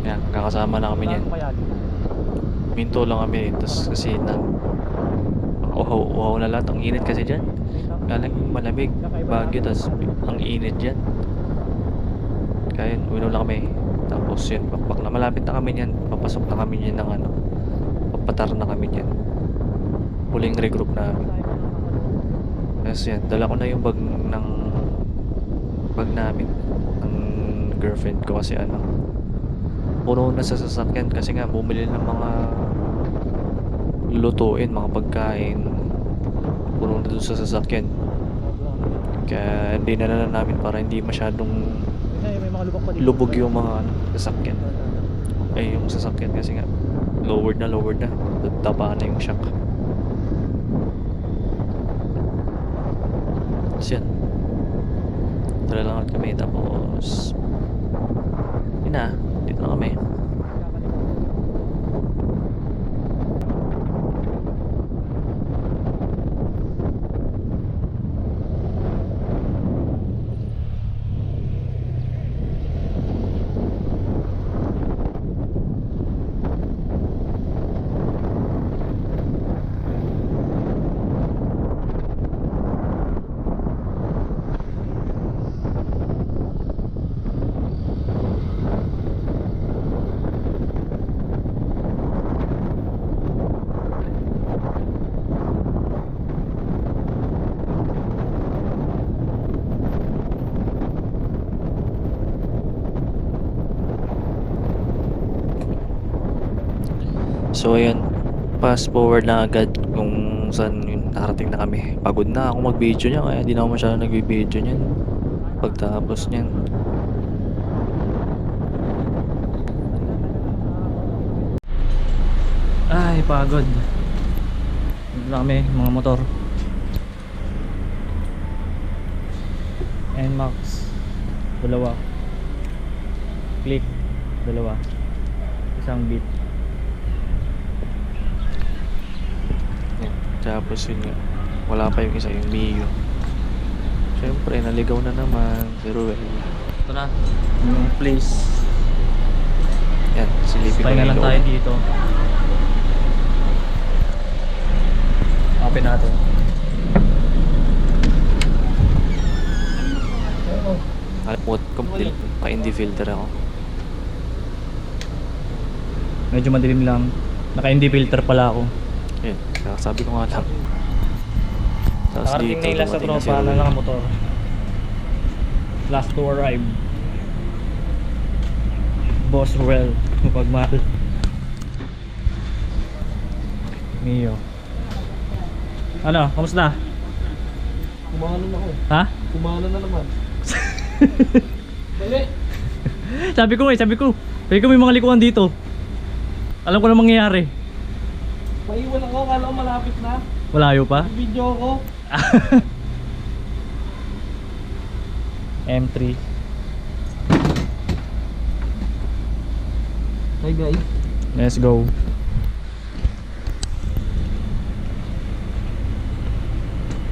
Yan, kakasama na kami niyan. Minto lang kami, tapos kasi na uhaw na lahat, ang init kasi dyan. Galing malamig, Baguio, tapos ang init dyan. Kaya yun, uwinom lang kami. Tapos yun, pakpak na, malapit na kami niyan. Papasok na kami niyan ng ano, papatar na kami niyan. Huling regroup namin. Tapos yan, dala ko na yung bag namin, ng girlfriend ko kasi ano, puno na sa sasakyan kasi nga bumili ng mga lutuin, mga pagkain, puno na doon sa sasakyan. Kaya hindi na namin para hindi masyadong May mga lubak pa dito. lubog yung mga ano, sasakyan. Ay, yung sasakyan kasi nga lowered na. Taba na yung shock. Tapos yan. Tara lang ulit kami. Tapos yun na. Dito na kami. So ayun, fast forward na agad kung saan yun, nakarating na kami. Pagod na ako mag-video niya, kaya hindi na ako masyadong nag-video niyan. Pagtapos niyan, Ay, pagod. Dito na kami, mga motor. NMAX, dalawa. Click, dalawa. Isang beat. yan. Tapos yun nga, wala pa yung isa, yung Mio. Siyempre, naligaw na naman si Ruel. Ito na, yung place. Yan, silipin ko Pahinga lang yung tayo loob. dito. Open natin. Alam mo, complete, pa-indie filter ako. Medyo madilim lang. Naka-indie filter pala ako. Yun, sabi ko nga lang. Tapos Nakarating dito, na ila sa dumating na si tropa na Ruel. nakamotor. Last to arrive. Boss Ruel, mapagmahal. Mio. Ano, kamusta? Kumahanan ako. Ha? Kumahanan na naman. Dali. Sabi ko, may mga likuan dito. Alam ko na mangyayari. Maiwan ako, kala ko malapit na. Malayo pa? Video ko. M3. Hi guys. Let's go.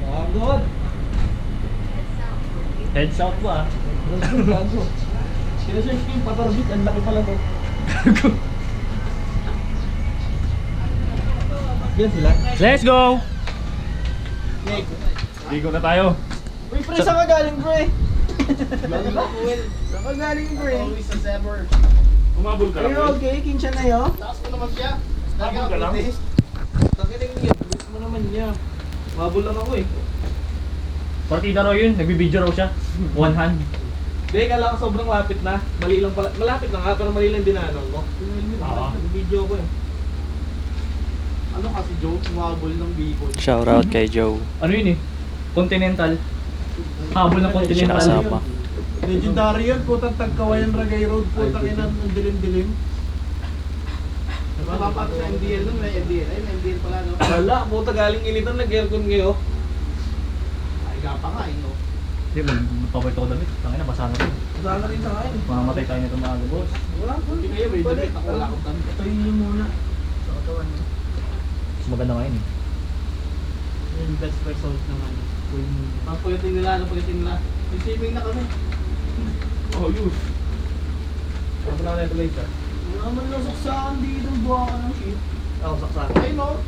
Pagod. Heads out po ah. Gago. Sinesearch ko yung patarbit, ang laki pala to. Yan sila. Let's go! Nick. Ligo na tayo. Uy, pre, saan ka galing, pre? Galing ako, Will. Saan ka galing, pre? Always as ever. Umabol ka lang. Okay, kinsya na yun. Taas ko naman siya. Umabol ka lang. Takinig niya, gusto mo naman niya. Mabul lang ako eh. Partida raw yun, nagbibideo raw siya. One hand. Hindi, kala ko sobrang lapit na. Mali lang pala. Malapit na nga, pero mali lang dinaanan mo. Oo. Video ko eh. Ano kasi Joe? Umabol ng bacon. Shoutout kay Joe. Ano yun eh? Continental. Habol ng Continental. Sinasama. Legendary yan, putang Tagkawayan Ragay Road, putang ina ng dilim-dilim. Napapakot sa MDL nun, may MDL. Ay, may MDL pala, no? Wala, puta galing initan, nag-aircon kayo. Ay, gapa nga eh, no? Hindi, magpapawit ako damit. Tangin na, basa na rin. Sana rin sa akin. Mamamatay tayo nito mga boss. Wala po. Hindi kayo, may damit ako, wala akong damit. Ito yun muna. Sa katawan mo. Mas maganda ngayon eh. Yung best result naman. Pagpagating nila, Yung swimming na kami. Oh, yun. Ako na ito later. Wala man lang saksakan dito, buha ka ng shit. Ako saksakan. Ay, no?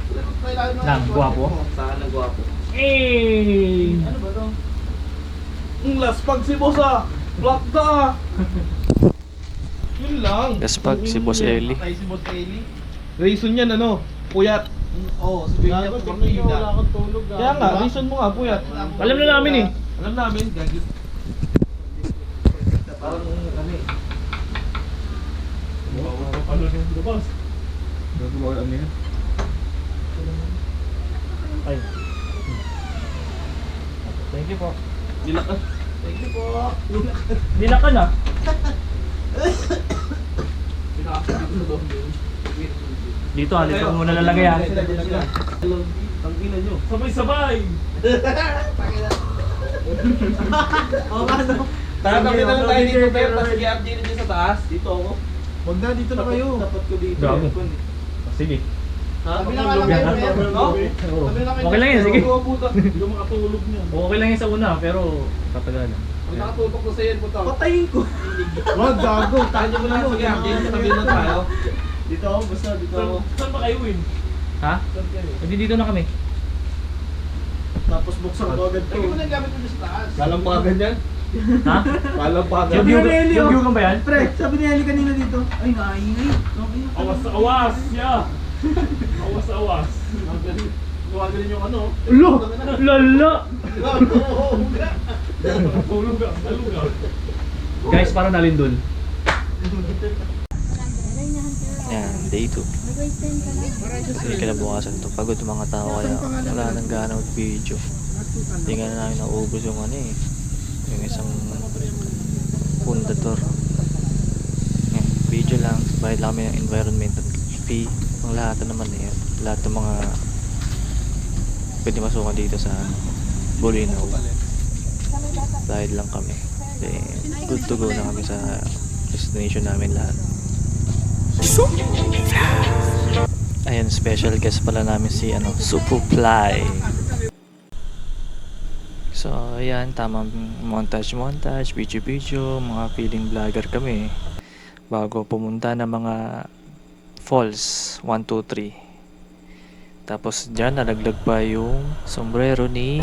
Kailangan na. Lang, guwapo. Saksakan ng gwapo. Eh! Ano ba to? Last pag si boss ah. Block ka ah. Yun lang. Last pag si Boss Eli. Patay si Boss Eli. Reason yan ano? Puyat. Oo, sabihin niya pagkakita. Wala kang tulog ah. Kaya nga, reason mo nga, puyat. Alam na namin eh. Alam namin, gagi. Parang ano eh. Ano yung labas? Gagawa ano yan? Ay. Thank you po. Nilakas. Thank you po. Nila ka na. Pinakas dito sa loob yun. Dito ah, dito ko muna lalagay ah. Tangina nyo. Sabay-sabay! Oo nga, no? Tatakit na lang tayo dito, pero tapos i-update nyo sa taas. Dito ako. Huwag na, dito na kayo. Tapat ko dito. Gago. Sige. Sabi na nga lang kayo, kayo, no? Oo. Sabi na kayo, Okay lang yan, sige. Hindi ko makatulog niya. Okay lang yan sa una, pero tatagalan. Pag nakatutok na sa'yo, puto. Patayin ko. Wag, gago. Tayo mo na, sige, update. Sabi na tayo. Dito ako, basta dito ako. Saan ba kayo, Win? Ha? Saan kayo? Hindi dito na kami. Tapos buksan ko agad to. Lagi mo na yung gamit mo sa taas. Lalampagan yan? Ha? Lalampagan. Yung view ba yan? Pre, sabi ni Eli kanina dito. Ay, naingay. Awas sa awas, yeah. Awas sa awas. Gawagan yung ano. Ulo! Lala! Tulog ka, tulog ka. Guys, parang nalindol. Yan, day 2. Hindi kinabukasan ito. Pagod yung mga tao kaya wala nang gana mag-video. Hindi nga na namin naubos yung ano eh. Yung isang fundador. Yan, video lang. Bayad lang kami ng environmental fee. Ang lahat na naman eh. Lahat ng mga pwede masukan dito sa Bulinaw. Bayad lang kami. Then, good to go na kami sa destination namin lahat. Ayan, special guest pala namin si Supuply. So, ayan, tamang montage, video, mga feeling vlogger kami bago pumunta ng mga falls 1, 2, 3. Tapos dyan, nalaglag pa yung sombrero ni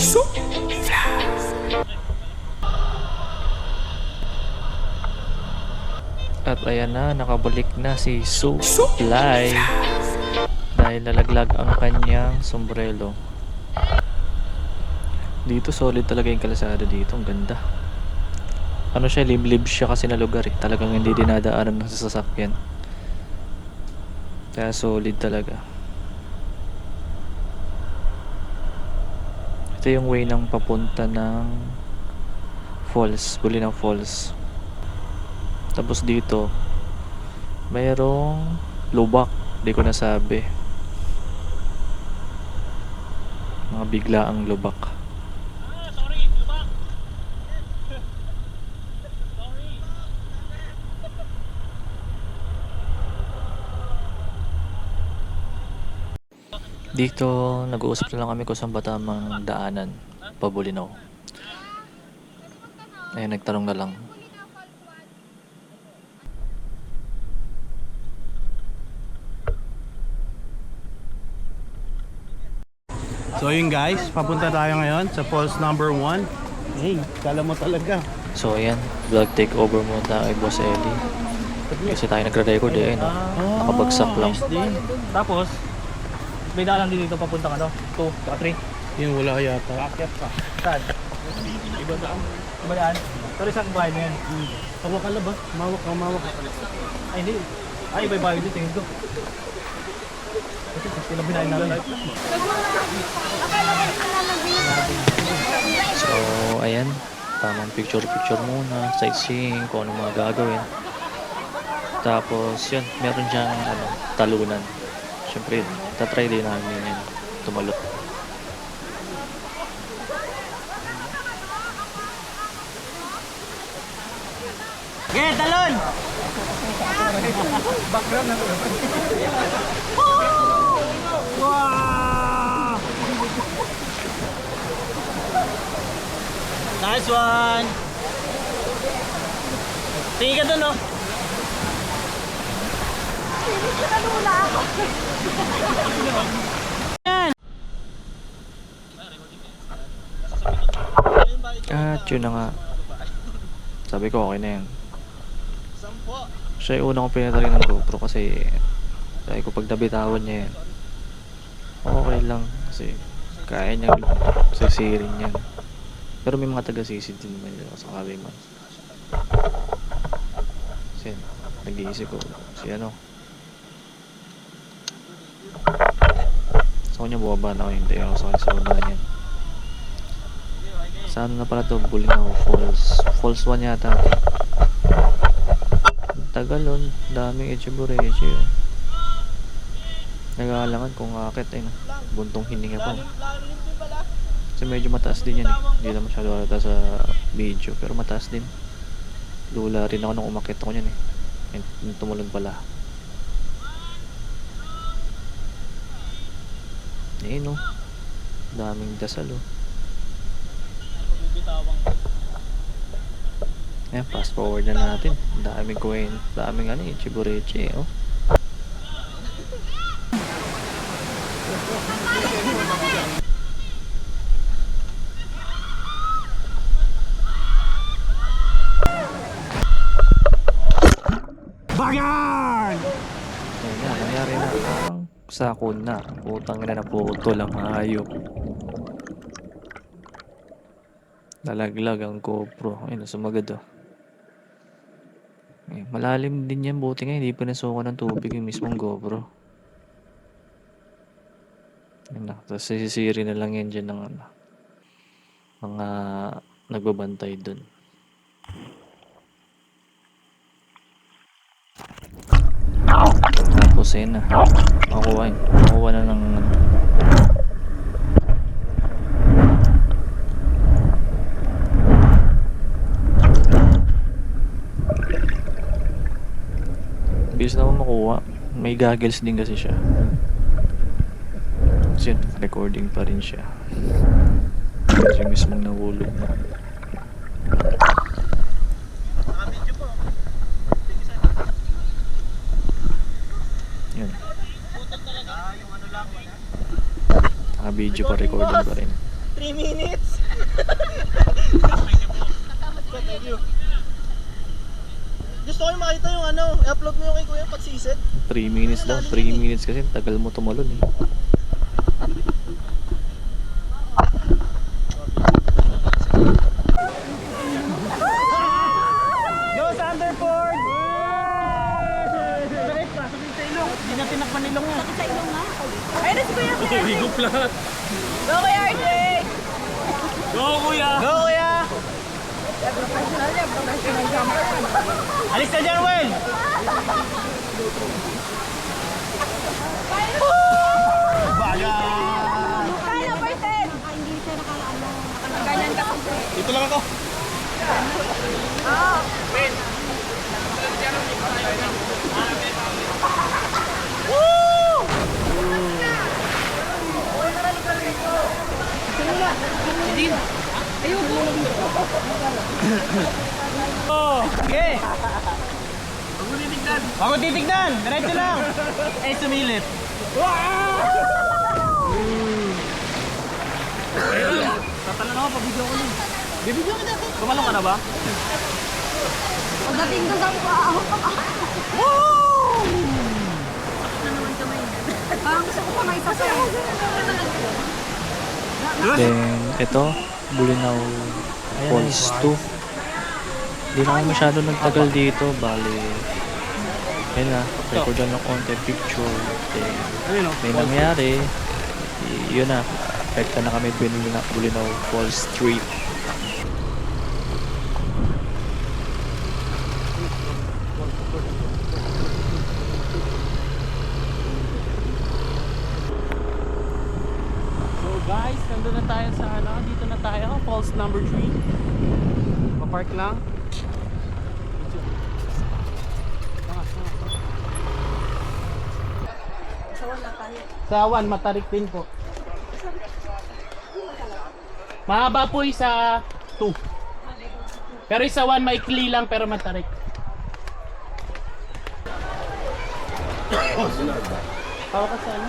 at ayan na, nakabalik na si Supuply dahil nalaglag ang kanyang sombrero. Dito solid talaga yung kalsada dito, ang ganda. Ano siya, liblib siya kasi na lugar eh. Talagang hindi dinadaanan ng sasakyan. Kaya solid talaga. Ito yung way ng papunta ng falls, Bulinaw Falls. Tapos dito mayroong lubak, di ko nasabi. Mga biglaang lubak. Dito nag-uusap na lang kami kung saan ba tamang daanan pa Bulinaw. Ayun, nagtanong na lang. So yun guys, papunta tayo ngayon sa falls number 1. Hey, kala mo talaga. So ayan, vlog takeover muna tayo kay Boss Eli. Kasi tayo nagre-record eh, no? Nakabagsak lang. Nice din. Tapos, may daanan din dito papuntang ano? 2, 3. Yun, wala yata. Akyat pa. Saan? Iba daan? Sorry, saan bahay na yan? Hawak ka ba? Mawak ka. Ay, hindi. Ay, iba bahay dito, tingin ko. Kasi sila binahin namin. So, ayan. Tamang picture-picture muna. Sightseeing, kung ano mga gagawin. Tapos, yun. Meron diyang ano, talunan. Siyempre, tatry din namin yan. Tumalot. Okay, talon! Wow! Nice one! Tingin ka dun, oh! At yun na nga. Sabi ko okay na yan. Siya yung una kong pinatry ng GoPro kasi sabi ko pag nabitawan niya yan, okay lang kasi kaya niya sisirin yan. Pero may mga taga-sisid din naman yun sa Kaliman. Kasi nag-iisip ko si ano, sa kanya bumaba na ako, hindi ako sa baba niyan. Sa ano na pala to, Bulinaw Falls 1 yata. Tagal nun, daming Echeboreci yun. Nag-aalangan kung akit eh, no? Buntong hininga pa. Kasi medyo mataas din yan eh. Hindi na masyado halata sa video, pero mataas din. Lula rin ako nung umakit ako yan eh. Yung tumulog pala. Eh no, daming dasal oh. Ayan, fast forward na natin. Daming kwento, daming ano eh, Echeboreci eh, oh. Bagan! Ayan na, nangyari na ang sakon na. Putang ina na puto lang hayop. Nalaglag ang GoPro. Ayun, sumagad oh. Eh, malalim din yan, buti nga hindi pa nasukan ng tubig yung mismong GoPro. Ayun na, tapos sisiri na lang yan dyan ng ano, mga nagbabantay dun. Tapos ayun na, makuha na ng ano. Bilis naman makuha. May goggles din kasi siya. Kasi yun, recording pa rin siya. Kasi mismong nahulog na. Yun. Naka-video pa, recording pa rin. 3 minutes! Gusto ko yung makita yung ano, i-upload mo yung kay Kuya pagsisit. 3 minutes daw. 3 minutes kasi tagal mo tumalon eh. Go Thunderford! Sakit pa, sakit sa ilong. Hindi na tinakpan ilong nga. Sakit sa ilong nga. Ayun na si Kuya Claire. Higup lahat. Go Kuya RJ! Go kuya! Go Kuya! Alis na dyan, Will! Bagan! Kaya percent! Hindi siya nakaano. Ganyan ka kasi. Dito lang ako. Oh, okay. Bago titignan, diretso lang. Eh, sumilip. Tatalo na ako, pabigyan ko nun. Bibigyan ka natin. Tumalong ka na ba? Pagdating doon sa ahok ang parang gusto ko pa may sasayaw. Then, ito, Bulinaw Falls 2. Hindi na ako masyado nagtagal dito. Bali, yun na, record lang ng konti picture. Then, may nangyari. Yun na, afekta na kami Bulinaw Falls 3. So guys, nandun na tayo sa ano, dito na tayo, falls number 3. Pa-park lang. Sa 1, matarik din po. Mahaba po isa 2. Pero isa 1 maikli lang pero matarik. Tawa ka sa ano?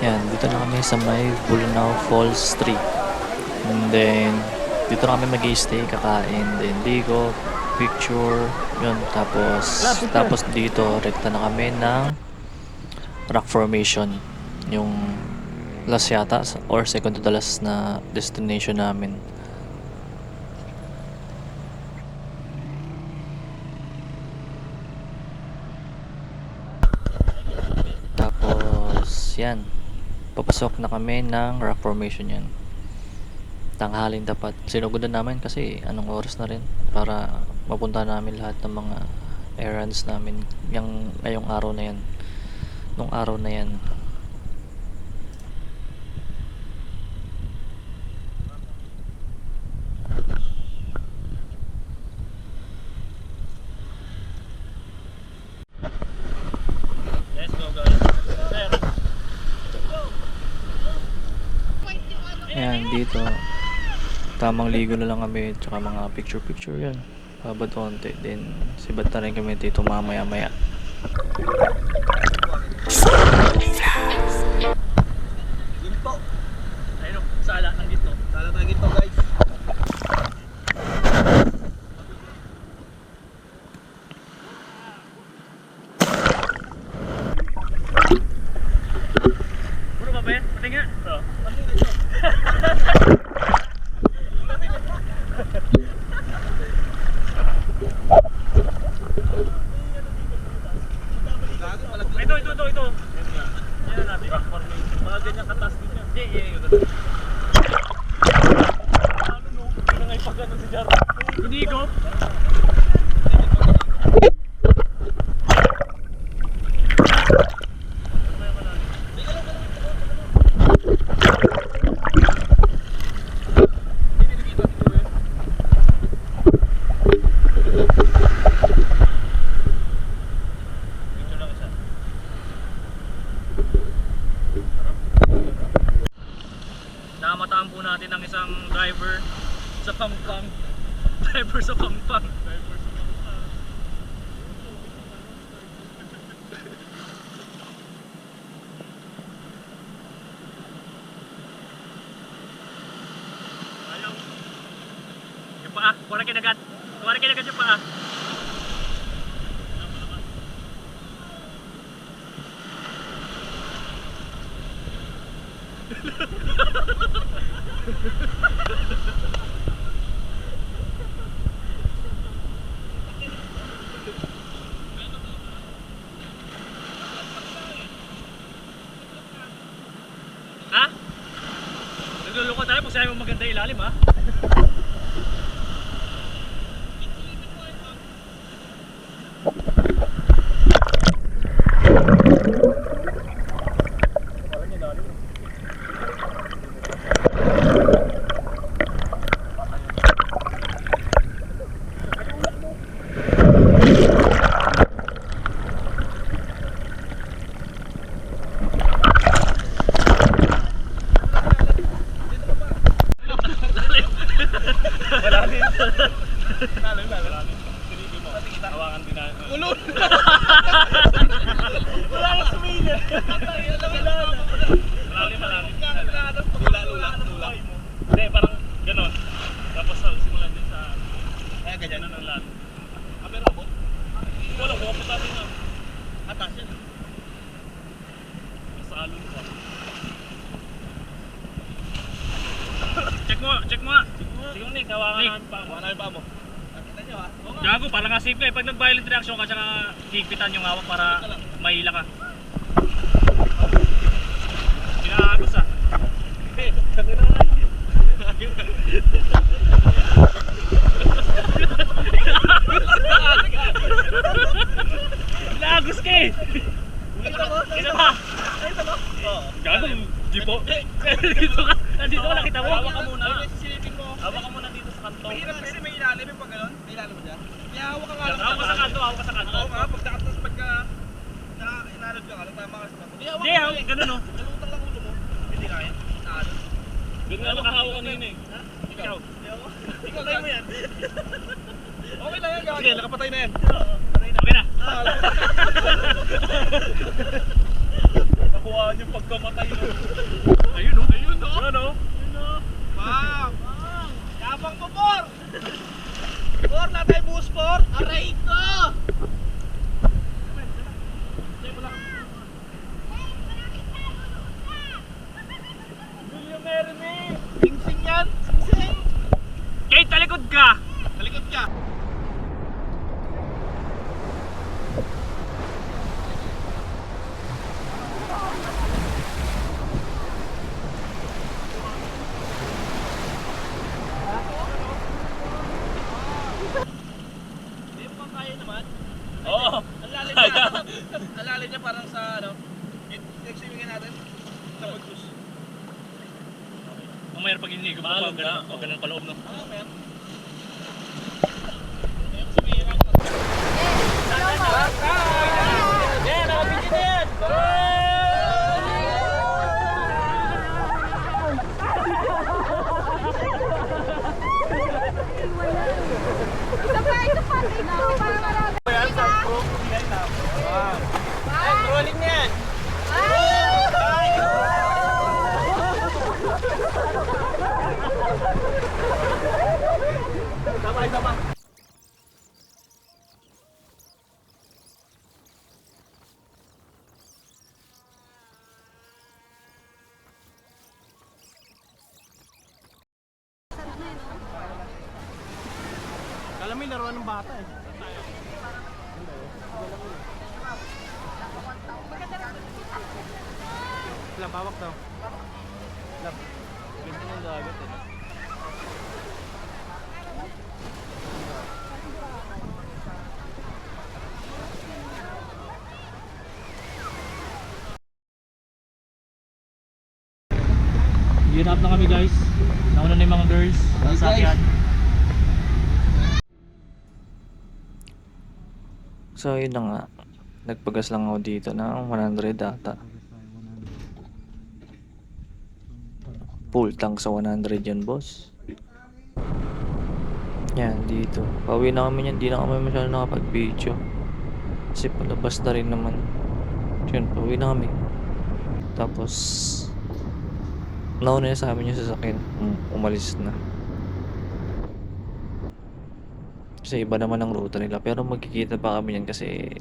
Yan, dito na kami sa may Bulinaw Falls 3. And then, dito na kami mag-i-stay, kakain, then ligo, picture, yun. Tapos dito, rekta na kami ng rock formation. Yung last yata, or second to the last na destination namin. Tapos, yan. Papasok na kami ng rock formation yan. Tanghalin dapat. Sinugudan namin kasi anong oras na rin para mapunta namin lahat ng mga errands namin ngayong araw na yan. Nung araw na yan. Ayan, dito tamang ligo na lang kami, tsaka mga picture yan, babad konti, then sibat na rin kami dito mamaya maya. Ayun, sala ng gito. Sala ng gito, guys. Puro ba yan? Pati nga. Ito. Yan na natin. Mga ganyan katas din yan. Ano no? Hindi na nga ipagano si Jaro. Hindi ko. Nakamataan po natin ang isang driver sa Pangpang. Driver sa Pangpang. Ayaw. Yung paa. Kuha na kinagat yung paa. Ha? Nagluloko tayo pag sinabi mo maganda ilalim, ha? Lula. Hindi, parang ganon. Tapos simulan din sa... Kaya ganyan ang lahat. Pero abot? Wala, pumapunta din na. Atas yan. Nasa alon pa. Check mo nga. Sige mo, Nick, hawakan pa mo. Hawakan pa mo. Nakita nyo ha? Gago, parang nga safe ka eh. Pag nag-violent reaction ka, tsaka higpitan yung hawak para mahila ka. Pinakagos ah. Pinakagos ka eh. Kita ba? Gago, di po. Dito ka, nakita mo. Hawa ka muna. Hawa ka muna dito sa kanto. Mahirap kasi may ilalim yung pag gano'n. May ilalim mo dyan. Kaya hawa ka nga lang. Hawa ka sa kanto, hawa ka sa kanto. Oo nga, pag nakatas pagka inalod ka nga, tama ka sa kanto. Hindi, ganun o. Nalutang lang ulo mo. Hindi kaya. Inalod. Ganun nga makahawa kanina eh. Ikaw. Ikaw tayo mo yan. Okay lang yan. Sige, nakapatay na yan. Okay na. Nakuhaan yung pagkamatay mo. Ayun o. Ayun o. Ayun o. Bang! Yabang mo, Por! Por, natay bus, Por! Aray ko! William Meremy! Singsing yan! Singsing! Kate, talikod ka! Talikod ka! Oo. Ang lalim niya parang sa ano. Next-swimmingin natin. Sa pag-push. Mamaya pag inigo pa pa ganun. O ganun paloob no. Oo, meron. Ito pa, ito. Para marami. Rolling na yan! Tama. Kala mo yung laruan ng bata eh. Bawak daw. Ganda ng dagat eh. Gear up na kami guys. Nauna na yung mga girls. Sasakyan. So yun na nga. Nagpagas lang ako dito ng 100 data. Full tank sa 100 yan, boss. Yan, dito. Pauwi na kami yan. Di na kami masyado nakapag-video. Kasi palabas na rin naman. Yun, pauwi na kami. Tapos, nauna na sa amin yung sasakyan. Umalis na. Kasi iba naman ang ruta nila. Pero magkikita pa kami yan kasi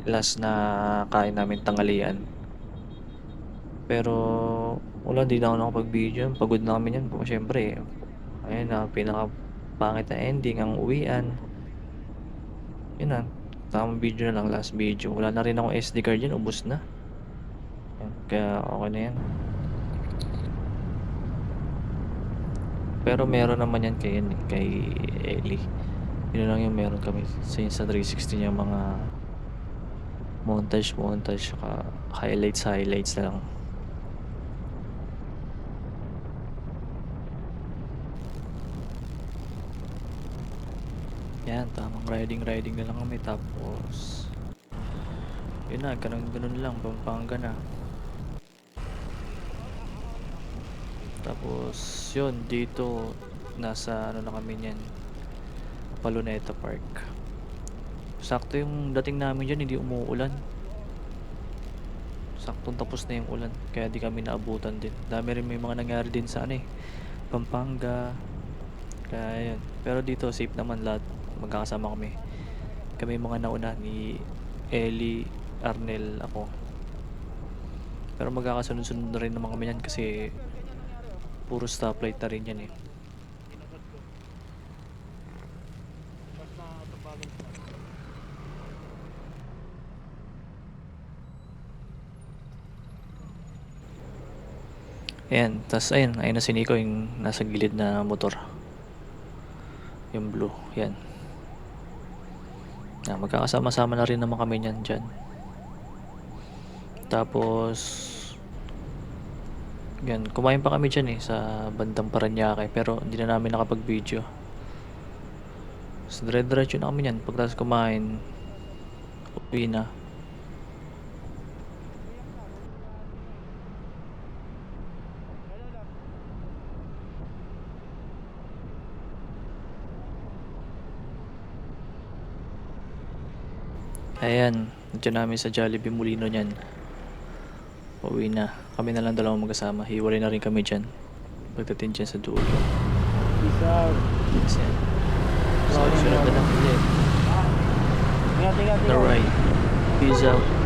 last na kain namin tanghalian. Pero wala, di na ako nakapag-video. Pagod na kami yan. Siyempre, ayun na, pinaka-pangit na ending, ang uwian. Yun na, tamang video na lang, last video. Wala na rin akong SD card yan, ubos na. Yan, kaya okay na yan. Pero meron naman yan kay Ellie. Yun lang yung meron kami sa 360 niya, mga montage, saka highlights na lang. Yan, tamang riding na lang kami. Tapos yun na, ganun lang, Pampanga na. Tapos yun, dito nasa ano na kami niyan, Paloneta Park. Sakto yung dating namin dyan, hindi umuulan. saktong tapos na yung ulan. Kaya di kami naabutan din. Dami rin may mga nangyari din sa ano eh, Pampanga. Kaya yun. Pero dito safe naman lahat. Magkakasama kami. Kami mga nauna ni Ellie, Arnel, ako. Pero magkakasunod-sunod na rin naman kami yan kasi puro stoplight na rin yan eh. Ayan, tas ayun na si Nico yung nasa gilid na motor. Yung blue, yan. Magkakasama-sama na rin naman kami niyan dyan. Tapos yan, kumain pa kami dyan eh sa bandang Paranaque pero hindi na namin nakapag-video. So dire-diretso na kami niyan. Pagkatapos kumain, uwi na. Ayan, nandiyan namin sa Jollibee Molino niyan. Uwi na. Kami na lang dalawang magkasama. Hiwalay na rin kami dyan. Pagdating dyan sa dulo. Peace out. Yes, yan. So, sunod na lang ulit. Ingat, ingat, The ingat. ride. Peace out.